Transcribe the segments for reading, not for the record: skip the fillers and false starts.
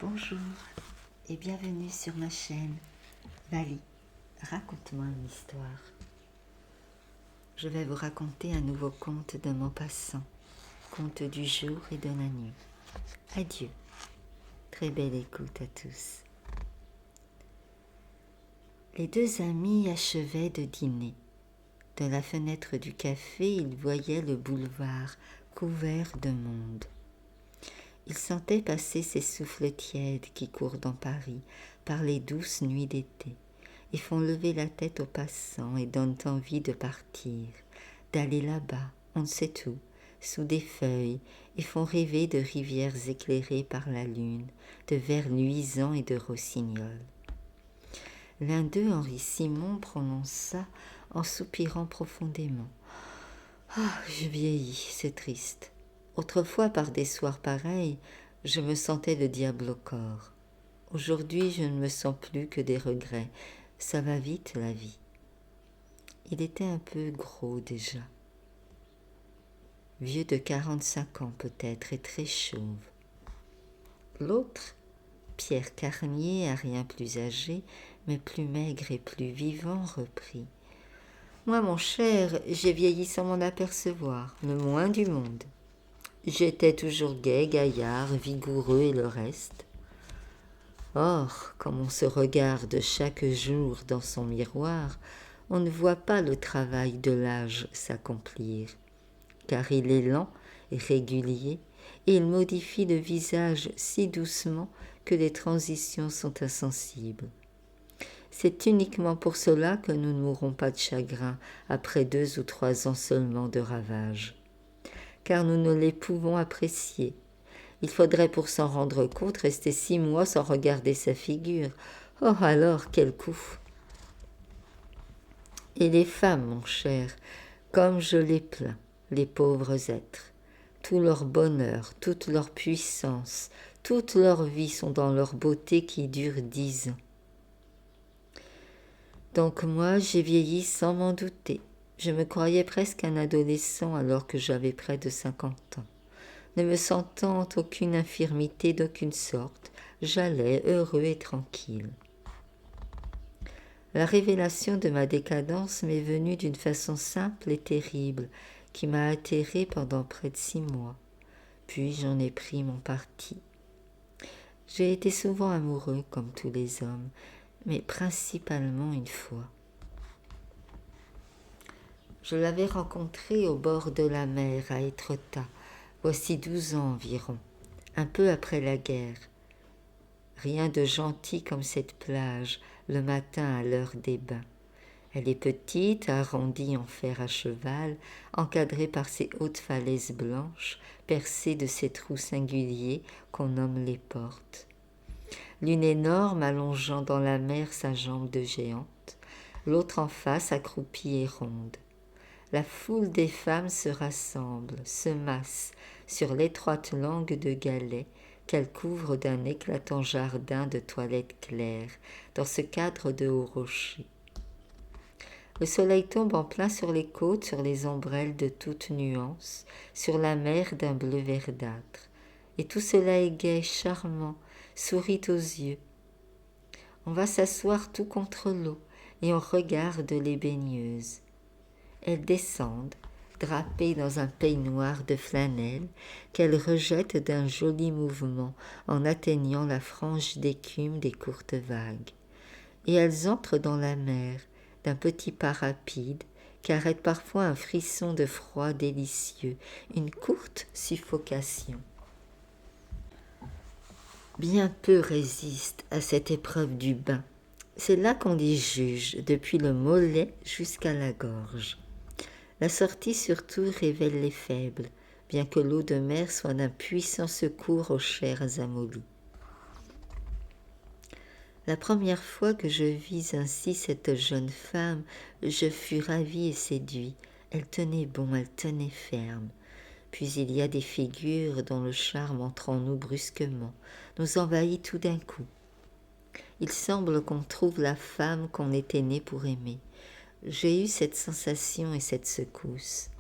Bonjour et bienvenue sur ma chaîne Vali, raconte-moi une histoire. Je vais vous raconter un nouveau conte de Maupassant, conte du jour et de la nuit. Adieu, très belle écoute à tous. Les deux amis achevaient de dîner. De la fenêtre du café, ils voyaient le boulevard couvert de monde. Ils sentaient passer ces souffles tièdes qui courent dans Paris par les douces nuits d'été et font lever la tête aux passants et donnent envie de partir, d'aller là-bas, on ne sait où, sous des feuilles, et font rêver de rivières éclairées par la lune, de vers luisants et de rossignols. L'un d'eux, Henri Simon, prononça en soupirant profondément. « Ah, je vieillis, c'est triste. Autrefois, par des soirs pareils, je me sentais le diable au corps. Aujourd'hui, je ne me sens plus que des regrets. Ça va vite, la vie. » Il était un peu gros déjà. Vieux de 45 ans peut-être et très chauve. L'autre, Pierre Carnier, à rien plus âgé, mais plus maigre et plus vivant, reprit. « Moi, mon cher, j'ai vieilli sans m'en apercevoir, le moins du monde. J'étais toujours gai, gaillard, vigoureux et le reste. Or, comme on se regarde chaque jour dans son miroir, on ne voit pas le travail de l'âge s'accomplir, car il est lent et régulier, et il modifie le visage si doucement que les transitions sont insensibles. C'est uniquement pour cela que nous ne mourrons pas de chagrin après 2 ou 3 ans seulement de ravages, car nous ne les pouvons apprécier. Il faudrait pour s'en rendre compte rester 6 mois sans regarder sa figure. Oh alors, quel coup! Et les femmes, mon cher, comme je les plains, les pauvres êtres. Tout leur bonheur, toute leur puissance, toute leur vie sont dans leur beauté qui dure 10 ans. Donc moi, j'ai vieilli sans m'en douter. Je me croyais presque un adolescent alors que j'avais près de 50 ans. Ne me sentant aucune infirmité d'aucune sorte, j'allais heureux et tranquille. La révélation de ma décadence m'est venue d'une façon simple et terrible, qui m'a atterré pendant près de 6 mois. Puis j'en ai pris mon parti. J'ai été souvent amoureux, comme tous les hommes, mais principalement une fois. Je l'avais rencontré au bord de la mer à Étretat, voici 12 ans environ, un peu après la guerre. Rien de gentil comme cette plage, le matin à l'heure des bains. Elle est petite, arrondie en fer à cheval, encadrée par ses hautes falaises blanches, percées de ces trous singuliers qu'on nomme les portes. L'une énorme allongeant dans la mer sa jambe de géante, l'autre en face accroupie et ronde. La foule des femmes se rassemble, se masse sur l'étroite langue de galets qu'elle couvre d'un éclatant jardin de toilettes claires dans ce cadre de hauts rochers. Le soleil tombe en plein sur les côtes, sur les ombrelles de toutes nuances, sur la mer d'un bleu verdâtre. Et tout cela est gai, charmant, sourit aux yeux. On va s'asseoir tout contre l'eau et on regarde les baigneuses. Elles descendent, drapées dans un peignoir de flanelle qu'elles rejettent d'un joli mouvement en atteignant la frange d'écume des courtes vagues. Et elles entrent dans la mer d'un petit pas rapide qui arrête parfois un frisson de froid délicieux, une courte suffocation. Bien peu résistent à cette épreuve du bain. C'est là qu'on les juge, depuis le mollet jusqu'à la gorge. La sortie surtout révèle les faibles, bien que l'eau de mer soit d'un puissant secours aux chairs amollies. La première fois que je vis ainsi cette jeune femme, je fus ravi et séduit. Elle tenait bon, elle tenait ferme. Puis il y a des figures dont le charme entre en nous brusquement, nous envahit tout d'un coup. Il semble qu'on trouve la femme qu'on était né pour aimer. J'ai eu cette sensation et cette secousse.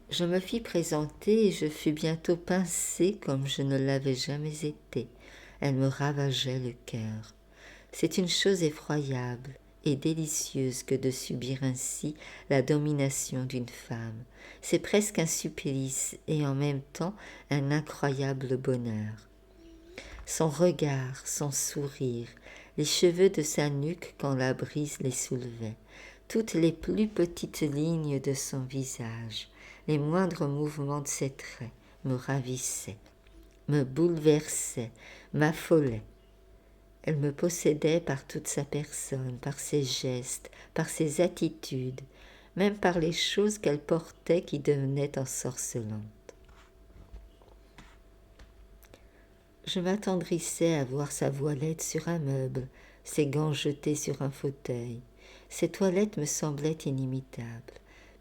Je me fis présenter et je fus bientôt pincée comme je ne l'avais jamais été. elle me ravageait le cœur. C'est une chose effroyable et délicieuse que de subir ainsi la domination d'une femme. C'est presque un supplice et en même temps un incroyable bonheur. Son regard, son sourire, les cheveux de sa nuque quand la brise les soulevait, toutes les plus petites lignes de son visage, les moindres mouvements de ses traits me ravissaient, me bouleversaient, m'affolaient. Elle me possédait par toute sa personne, par ses gestes, par ses attitudes, même par les choses qu'elle portait qui devenaient ensorcelantes. Je m'attendrissais à voir sa voilette sur un meuble, ses gants jetés sur un fauteuil. Ses toilettes me semblaient inimitables.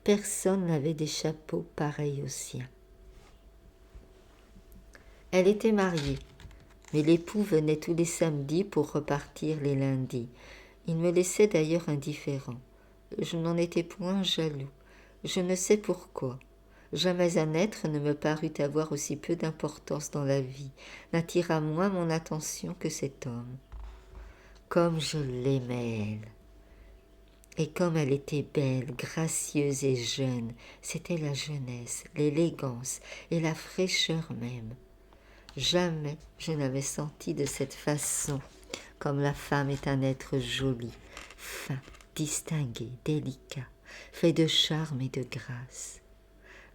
Personne n'avait des chapeaux pareils aux siens. Elle était mariée, mais l'époux venait tous les samedis pour repartir les lundis. Il me laissait d'ailleurs indifférent. Je n'en étais point jaloux. Je ne sais pourquoi. Jamais un être ne me parut avoir aussi peu d'importance dans la vie, n'attira moins mon attention que cet homme. Comme je l'aimais, elle. Et comme elle était belle, gracieuse et jeune, c'était la jeunesse, l'élégance et la fraîcheur même. Jamais je n'avais senti de cette façon, comme la femme est un être joli, fin, distingué, délicat, fait de charme et de grâce.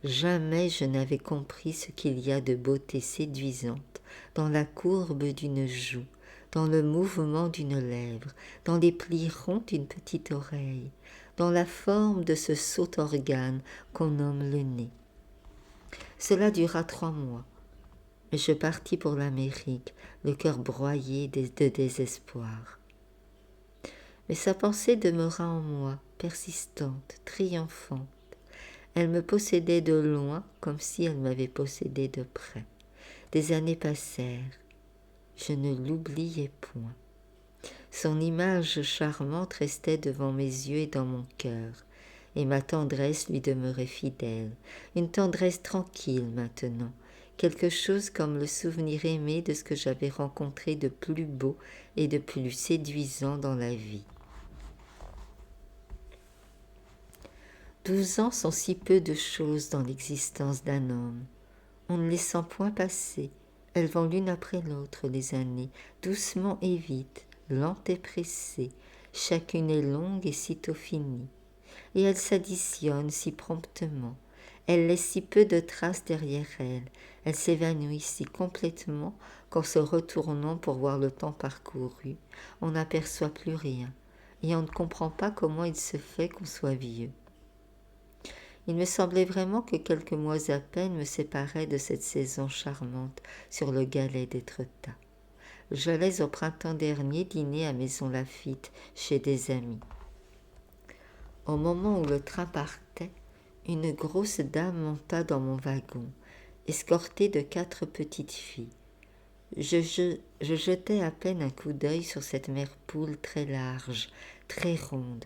Jamais je n'avais compris ce qu'il y a de beauté séduisante dans la courbe d'une joue, dans le mouvement d'une lèvre, dans les plis ronds d'une petite oreille, dans la forme de ce sot organe qu'on nomme le nez. Cela dura 3 mois, mais je partis pour l'Amérique, le cœur broyé de désespoir. Mais sa pensée demeura en moi, persistante, triomphante. Elle me possédait de loin comme si elle m'avait possédé de près. Des années passèrent. Je ne l'oubliais point. Son image charmante restait devant mes yeux et dans mon cœur, et ma tendresse lui demeurait fidèle. Une tendresse tranquille maintenant, quelque chose comme le souvenir aimé de ce que j'avais rencontré de plus beau et de plus séduisant dans la vie. 12 ans sont si peu de choses dans l'existence d'un homme. On ne les sent point passer. Elles vont l'une après l'autre, les années, doucement et vite, lentes et pressées. Chacune est longue et sitôt finie. Et elles s'additionnent si promptement. Elles laissent si peu de traces derrière elles. Elles s'évanouissent si complètement qu'en se retournant pour voir le temps parcouru, on n'aperçoit plus rien. Et on ne comprend pas comment il se fait qu'on soit vieux. Il me semblait vraiment que quelques mois à peine me séparaient de cette saison charmante sur le galet d'Étretat. J'allais au printemps dernier dîner à Maison Lafitte chez des amis. Au moment où le train partait, une grosse dame monta dans mon wagon, escortée de 4 petites filles. Je jetai à peine un coup d'œil sur cette mère poule très large, très ronde,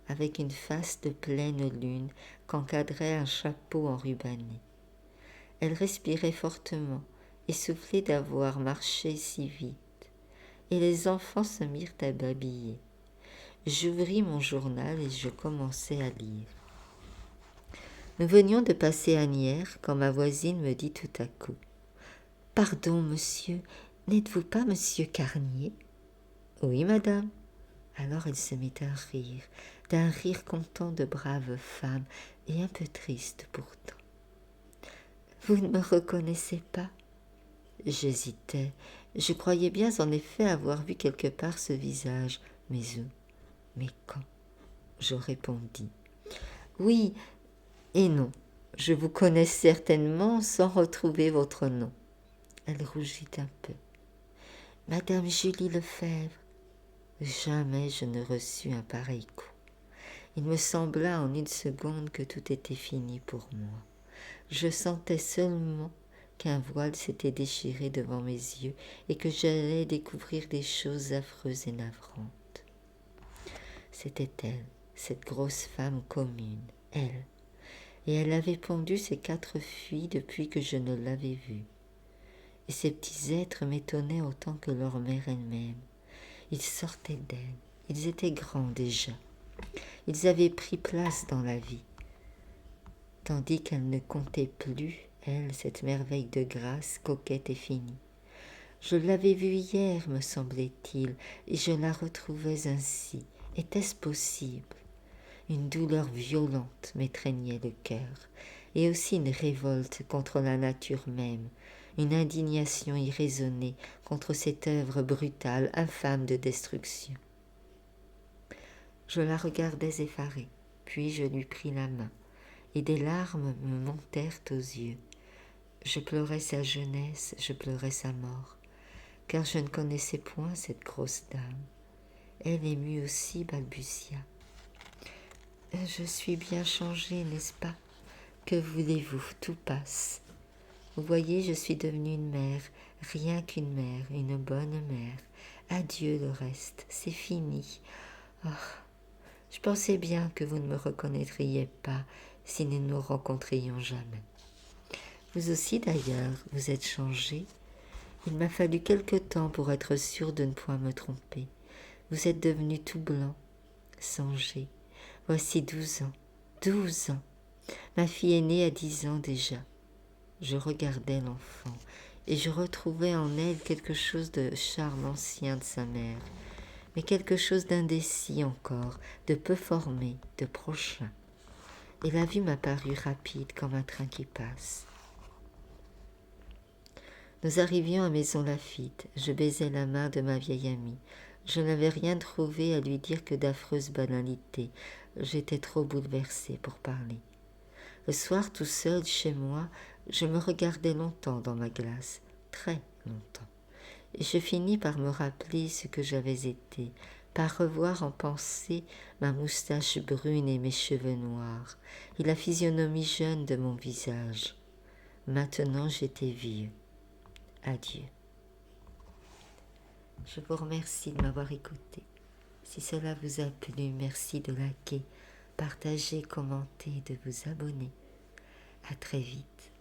avec une face de pleine lune qu'encadrait un chapeau enrubanné. Elle respirait fortement, essoufflée d'avoir marché si vite, et les enfants se mirent à babiller. J'ouvris mon journal et je commençai à lire. Nous venions de passer Asnières quand ma voisine me dit tout à coup « Pardon, monsieur, n'êtes-vous pas monsieur Carnier ?»« Oui, madame. » Alors elle se mit à rire, d'un rire content de brave femme et un peu triste pourtant. « Vous ne me reconnaissez pas ?» J'hésitais. Je croyais bien en effet avoir vu quelque part ce visage. Mais où? Mais quand? Je répondis. « Oui et non. Je vous connais certainement sans retrouver votre nom. » Elle rougit un peu. « Madame Julie Lefèvre. » Jamais je ne reçus un pareil coup. Il me sembla en une seconde que tout était fini pour moi. Je sentais seulement qu'un voile s'était déchiré devant mes yeux et que j'allais découvrir des choses affreuses et navrantes. C'était elle, cette grosse femme commune, elle. Et elle avait pondu ces 4 filles depuis que je ne l'avais vue. et ces petits êtres m'étonnaient autant que leur mère elle-même. Ils sortaient d'elle, ils étaient grands déjà, ils avaient pris place dans la vie, tandis qu'elle ne comptait plus, elle, cette merveille de grâce, coquette et finie. Je l'avais vue hier, me semblait-il, et je la retrouvais ainsi. Était-ce possible? Une douleur violente m'étreignait le cœur, et aussi une révolte contre la nature même, une indignation irraisonnée contre cette œuvre brutale, infâme de destruction. Je la regardais effarée, puis je lui pris la main, et des larmes me montèrent aux yeux. Je pleurais sa jeunesse, je pleurais sa mort, car je ne connaissais point cette grosse dame. Elle émue aussi balbutia. Je suis bien changée, n'est-ce pas? Que voulez-vous, tout passe. Vous voyez, je suis devenue une mère, rien qu'une mère, une bonne mère. Adieu le reste, c'est fini. Oh, je pensais bien que vous ne me reconnaîtriez pas si nous ne nous rencontrions jamais. Vous aussi d'ailleurs, vous êtes changée. Il m'a fallu quelque temps pour être sûre de ne point me tromper. Vous êtes devenu tout blanc. Songez, voici 12 ans. 12 ans. Ma fille est née à 10 ans déjà. Je regardais l'enfant et je retrouvais en elle quelque chose de charme ancien de sa mère, mais quelque chose d'indécis encore, de peu formé, de prochain. Et la vue m'a paru rapide comme un train qui passe. Nous arrivions à Maison Laffitte. Je baisais la main de ma vieille amie. Je n'avais rien trouvé à lui dire que d'affreuses banalités. J'étais trop bouleversée pour parler. Le soir, tout seul chez moi, je me regardais longtemps dans ma glace, très longtemps, et je finis par me rappeler ce que j'avais été, par revoir en pensée ma moustache brune et mes cheveux noirs, et la physionomie jeune de mon visage. Maintenant, j'étais vieux. Adieu. Je vous remercie de m'avoir écouté. Si cela vous a plu, merci de liker, partager, commenter, de vous abonner. À très vite.